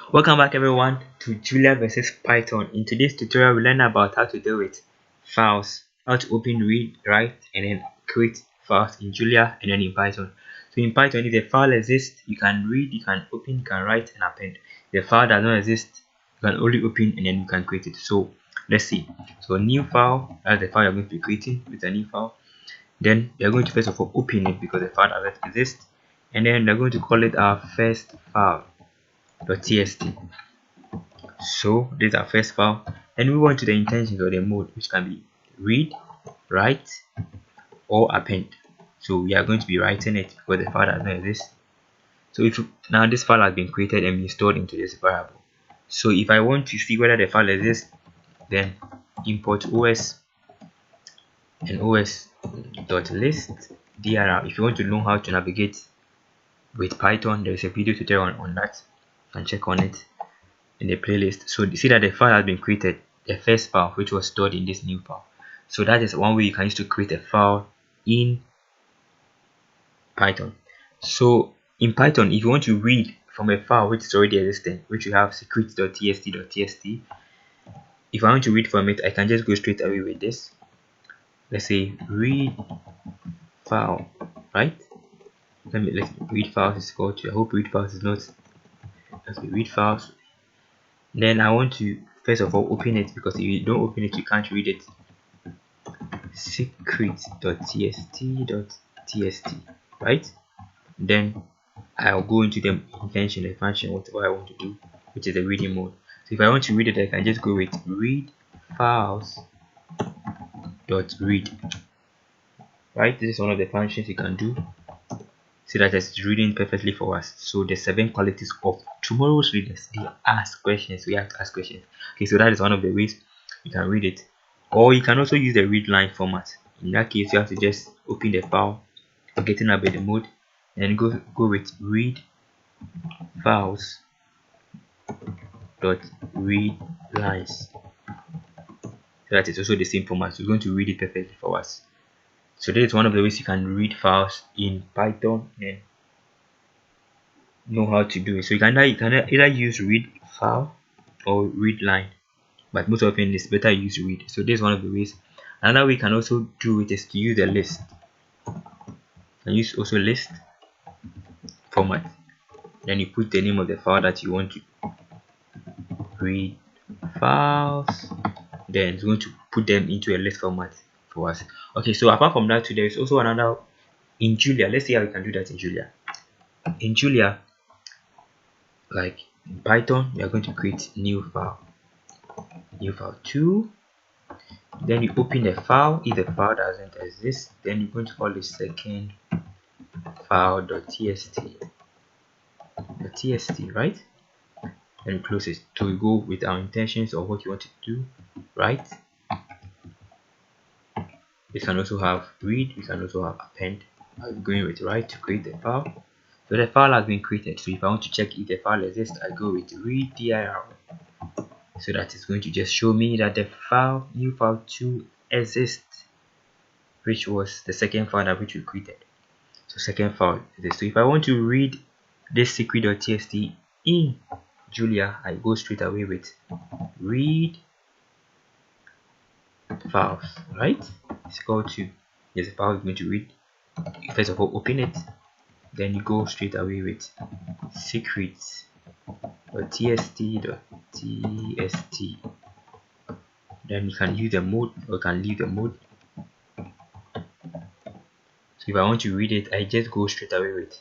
Welcome back everyone to Julia versus Python. In today's tutorial we learn about how to deal with files, how to open, read, write and then create files in Julia and then in Python. So in Python, if the file exists, you can read, you can open, you can write and append. If the file does not exist, you can only open and then you can create it. So let's see. So a new file, that's the file you're going to be creating with a new file. Then you're going to first of all open it because the file doesn't exist, and then we're going to call it our first file .txt. So this is our first file. Then we move on to the intentions or the mode, which can be read, write or append. So we are going to be writing it because the file does not exist. So if now this file has been created and been stored into this variable. So if I want to see whether the file exists, then import os and os.list dir. If you want to know how to navigate with Python, there is a video tutorial on that. You can check on it in the playlist. So you see that the file has been created, the first file which was stored in this new file. So that is one way you can use to create a file in Python. So in Python, if you want to read from a file which is already existing, which you have secret.txt, if I want to read from it, I can just go straight away with this. Let's say read file, right? Let's read files is called to. I hope read files is not. Okay, read files. Then I want to first of all open it, because if you don't open it you can't read it. secret.txt.txt, right? Then I'll go into the intention, the function, whatever I want to do, which is the reading mode. So if I want to read it, I can just go with read files dot read, right? This is one of the functions you can do. See that it's reading perfectly for us. So the 7 qualities of tomorrow's readers, they ask questions. We have to ask questions. Okay, so that is one of the ways you can read it. Or you can also use the read line format. In that case, you have to just open the file, getting up with the mode, and go with read files dot read lines. So that is also the same format. So we're going to read it perfectly for us. So this is one of the ways you can read files in Python and know how to do it. So you can either use read file or read line, but most often it's better use read. So this is one of the ways. Another way you can also do it is to use the list. And use also list format. Then you put the name of the file that you want to read files. Then it's going to put them into a list format for us. Okay, so apart from that, there is also another in Julia. Let's see how we can do that in Julia. In Julia, like in Python, we are going to create new file 2. Then you open the file. If the file doesn't exist, then you're going to call the second file.txt, right? And close it. So we go with our intentions of what you want to do, right? We can also have read, we can also have append. I'm going with write to create the file. So the file has been created. So if I want to check if the file exists, I go with read dir. So that is going to just show me that the file, new file 2 exists, which was the second file that which we created. So second file is this. So if I want to read this secret.txt in Julia, I go straight away with read files, right? It's equal to, there's a file you're going to read. First of all, open it, then you go straight away with secret.txt.txt. Then you can use the mode or can leave the mode. So if I want to read it, I just go straight away with,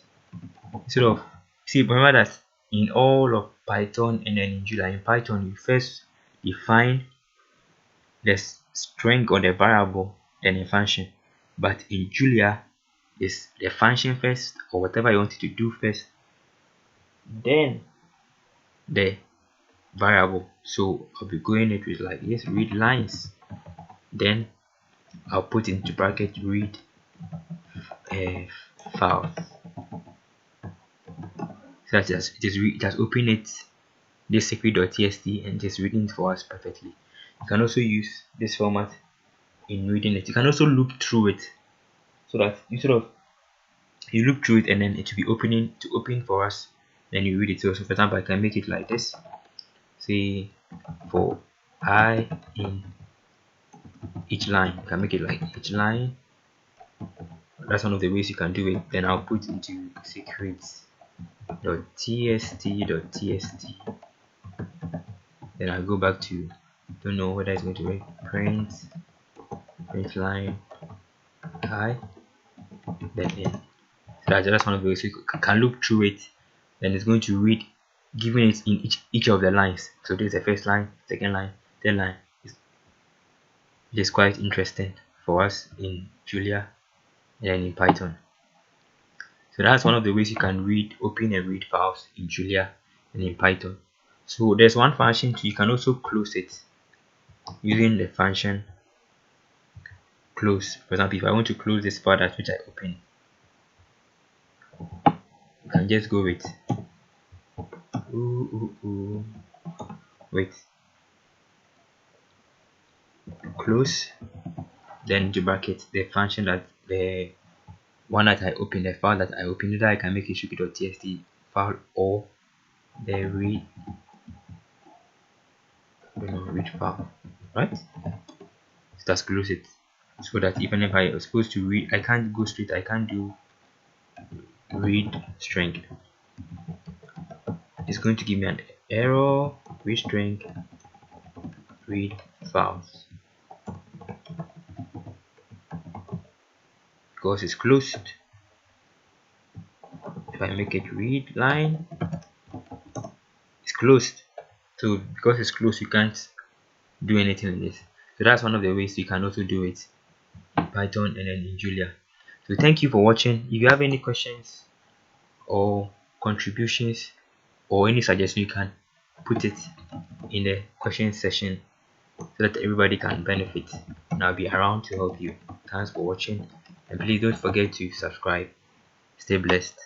instead of, see, remember that in all of Python and then in Julia, in Python you first define the string or the variable, then a function. But in Julia, is the function first, or whatever you want it to do first, then the variable. So I'll be going it with like this, read lines, then I'll put into bracket read files. So it has opened it, this secret.txt, and just reading it for us perfectly. You can also use this format in reading it. You can also loop through it, so that instead of you loop through it and then it will be open for us then you read it. So for example, I can make it like this. Say for I in each line, I can make it like each line. That's one of the ways you can do it. Then I'll put into secrets.tst.tst. Then I'll go back to, don't know whether it's going to be print line I, then in. So that's one of the ways you can look through it. Then it's going to read, giving it in each of the lines. So this is the first line, second line, third line. It is quite interesting for us in Julia and in Python. So that's one of the ways you can open and read files in Julia and in Python. So there's one function too, you can also close it using the function close. For example, if I want to close this file that which I open, you can just go with wait, close, then to bracket the function that the one that I open, the file that I open. Either I can make it secret.txt file or the read file, right? So that's close it, so that even if I was supposed to read, I can't go straight, I can't do read string. It's going to give me an error, read string, read files, because it's closed. If I make it read line, it's closed. So because it's closed, you can't do anything with this. So that's one of the ways you can also do it in Python and then in Julia. So thank you for watching. If you have any questions or contributions or any suggestion, you can put it in the question section so that everybody can benefit, and I'll be around to help you. Thanks for watching, and please don't forget to subscribe. Stay blessed.